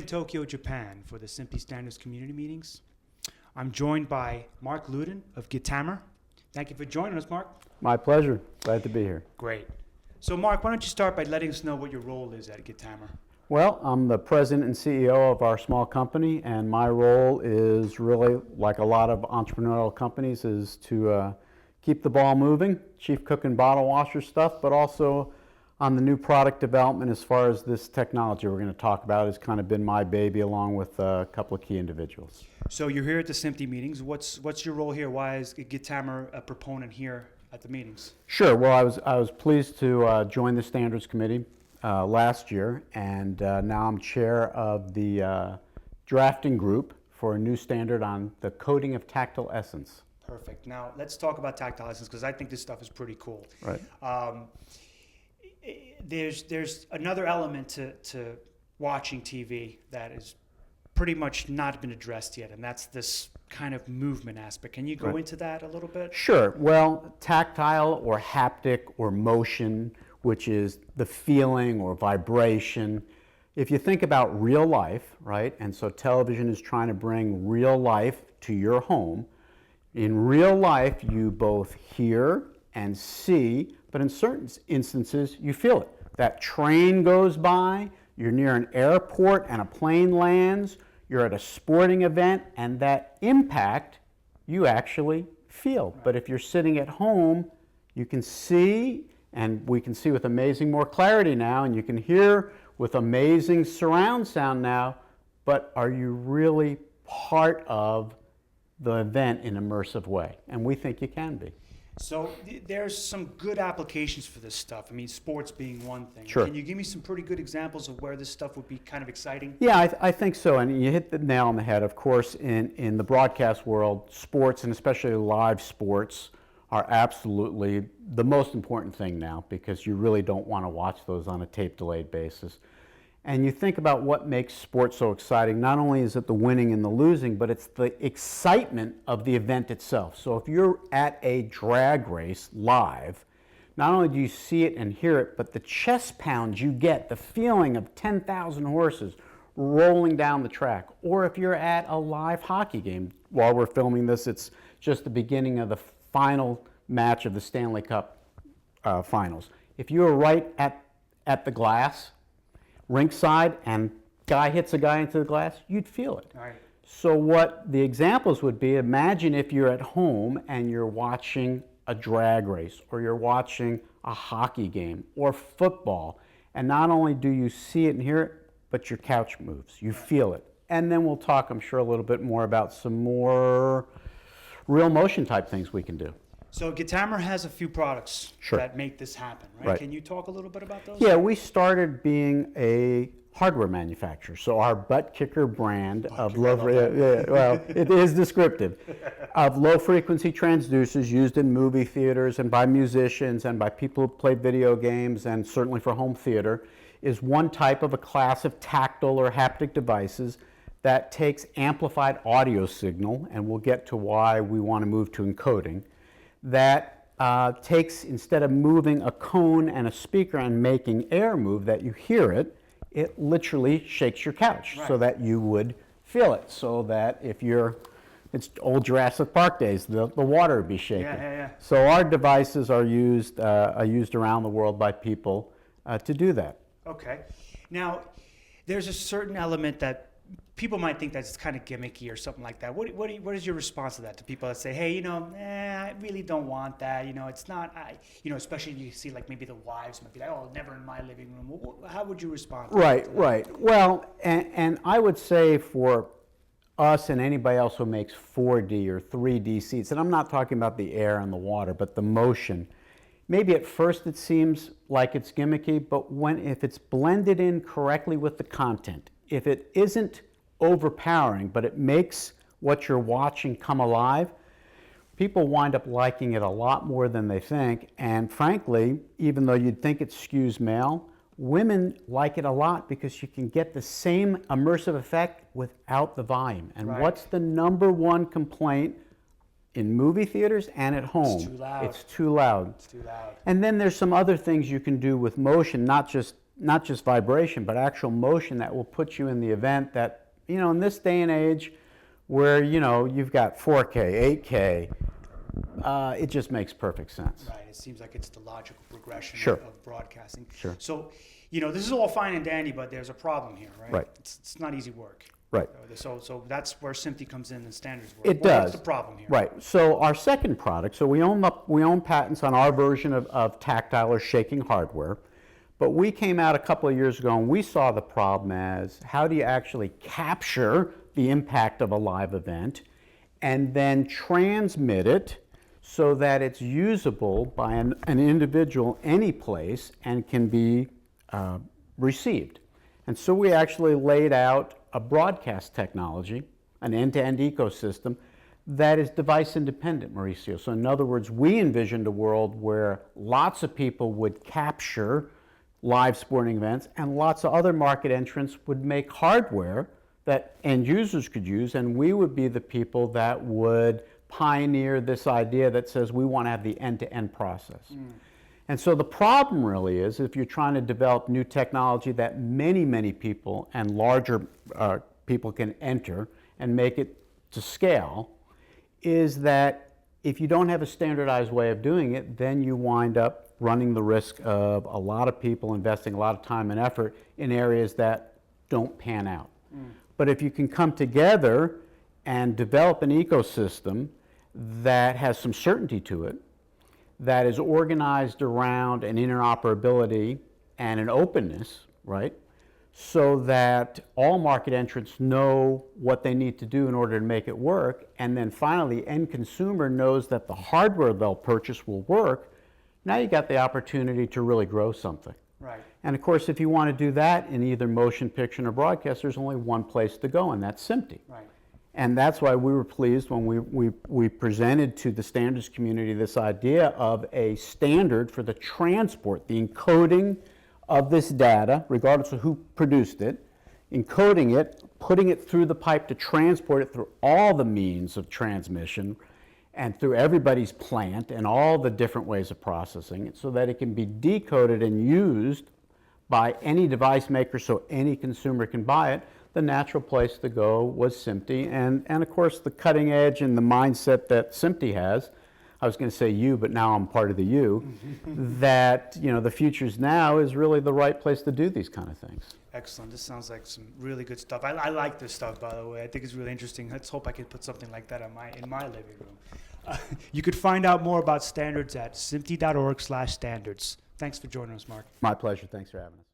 Tokyo, Japan for the SMPTE Standards Community Meetings. I'm joined by Mark Luden of Guittamer. Thank you for joining us, Mark. My pleasure. Glad to be here. Great. So Mark, why don't you start by letting us know what your role is at Guittamer? Well, I'm the president and CEO of our small company, and my role is really, like a lot of entrepreneurial companies, is to keep the ball moving, chief cook and bottle washer stuff, but also on the new product development as far as this technology we're going to talk about has kind of been my baby along with a couple of key individuals. So you're here at the SMPTE meetings. What's your role here? Why is Guittamer a proponent here at the meetings? Sure. Well, I was pleased to join the Standards Committee last year, and now I'm chair of the drafting group for a new standard on the coating of tactile essence. Perfect. Now let's talk about tactile essence because I think this stuff is pretty cool. Right. There's another element to watching TV that is pretty much not been addressed yet, and that's this kind of movement aspect. Can you go into that a little bit? Sure. Well, tactile or haptic or motion, which is the feeling or vibration. If you think about real life, right, and so television is trying to bring real life to your home. In real life, you both hear and see, but in certain instances, you feel it. That train goes by, you're near an airport and a plane lands, you're at a sporting event, and that impact you actually feel. But if you're sitting at home, you can see, and we can see with amazing more clarity now, and you can hear with amazing surround sound now, but are you really part of the event in an immersive way? And we think you can be. So there's some good applications for this stuff. I mean, sports being one thing. Sure. Can you give me some pretty good examples of where this stuff would be kind of exciting? Yeah, I think so. And you hit the nail on the head. Of course, in the broadcast world, sports, and especially live sports, are absolutely the most important thing now because you really don't want to watch those on a tape-delayed basis. And you think about what makes sports so exciting. Not only is it the winning and the losing, but it's the excitement of the event itself. So if you're at a drag race live, not only do you see it and hear it, but the chest pounds you get, the feeling of 10,000 horses rolling down the track. Or if you're at a live hockey game, while we're filming this, it's just the beginning of the final match of the Stanley Cup finals. If you were right at the glass, rinkside, and guy hits a guy into the glass, you'd feel it. Right. So what the examples would be, imagine if you're at home and you're watching a drag race, or you're watching a hockey game, or football, and not only do you see it and hear it, but your couch moves, you feel it. And then we'll talk, I'm sure, a little bit more about some more real motion type things we can do. So Guittamer has a few products that make this happen, right? Can you talk a little bit about those? Yeah, we started being a hardware manufacturer. So our Buttkicker brand of it is descriptive, of low frequency transducers used in movie theaters and by musicians and by people who play video games and certainly for home theater, is one type of a class of tactile or haptic devices that takes amplified audio signal, and we'll get to why we want to move to encoding, that takes, instead of moving a cone and a speaker and making air move that you hear it, it literally shakes your couch so that you would feel it. So that if it's old Jurassic Park days, the water would be shaking. So our devices are used around the world by people to do that. Okay. Now, there's a certain element that people might think that's kind of gimmicky or something like that. What is your response to that? To people that say, hey, I really don't want that. It's not, especially you see like maybe the wives might be like, oh, never in my living room. How would you respond to that? Right. Well, and I would say for us and anybody else who makes 4D or 3D seats, and I'm not talking about the air and the water, but the motion, maybe at first it seems like it's gimmicky, but if it's blended in correctly with the content, if it isn't overpowering, but it makes what you're watching come alive, people wind up liking it a lot more than they think. And frankly, even though you'd think it skews male, women like it a lot because you can get the same immersive effect without the volume. And what's the number one complaint in movie theaters and at home? It's too loud. It's too loud. It's too loud. And then there's some other things you can do with motion, not just not just vibration, but actual motion that will put you in the event that, in this day and age where, you've got 4K, 8K, it just makes perfect sense. Right. It seems like it's the logical progression Sure. of broadcasting. Sure. So, this is all fine and dandy, but there's a problem here, right? Right. It's not easy work. Right. So that's where SMPTE comes in and standards work. It does. What's the problem here? Right. So our second product, so we own patents on our version of tactile or shaking hardware, but we came out a couple of years ago and we saw the problem as how do you actually capture the impact of a live event and then transmit it so that it's usable by an individual any place and can be received. And so we actually laid out a broadcast technology, an end-to-end ecosystem that is device independent, Mauricio. So in other words, we envisioned a world where lots of people would capture live sporting events and lots of other market entrants would make hardware that end users could use, and we would be the people that would pioneer this idea that says we want to have the end-to-end process. And so the problem really is if you're trying to develop new technology that many, many people and larger people can enter and make it to scale, is that if you don't have a standardized way of doing it, then you wind up running the risk of a lot of people investing a lot of time and effort in areas that don't pan out. But if you can come together and develop an ecosystem that has some certainty to it, that is organized around an interoperability and an openness, right? So that all market entrants know what they need to do in order to make it work, and then finally the end consumer knows that the hardware they'll purchase will work. Now you got the opportunity to really grow something. Right. And of course, if you want to do that in either motion picture or broadcast, there's only one place to go, and that's SMPTE. Right. And that's why we were pleased when we presented to the standards community this idea of a standard for the transport, the encoding of this data, regardless of who produced it, encoding it, putting it through the pipe to transport it through all the means of transmission and through everybody's plant and all the different ways of processing it so that it can be decoded and used by any device maker so any consumer can buy it. The natural place to go was SMPTE, and of course the cutting edge and the mindset that SMPTE has, I was going to say you, but now I'm part of the you, that the future's now is really the right place to do these kind of things. Excellent. This sounds like some really good stuff. I like this stuff, by the way. I think it's really interesting. Let's hope I can put something like that in my living room. You could find out more about standards at simpte.org/standards. Thanks for joining us, Mark. My pleasure. Thanks for having us.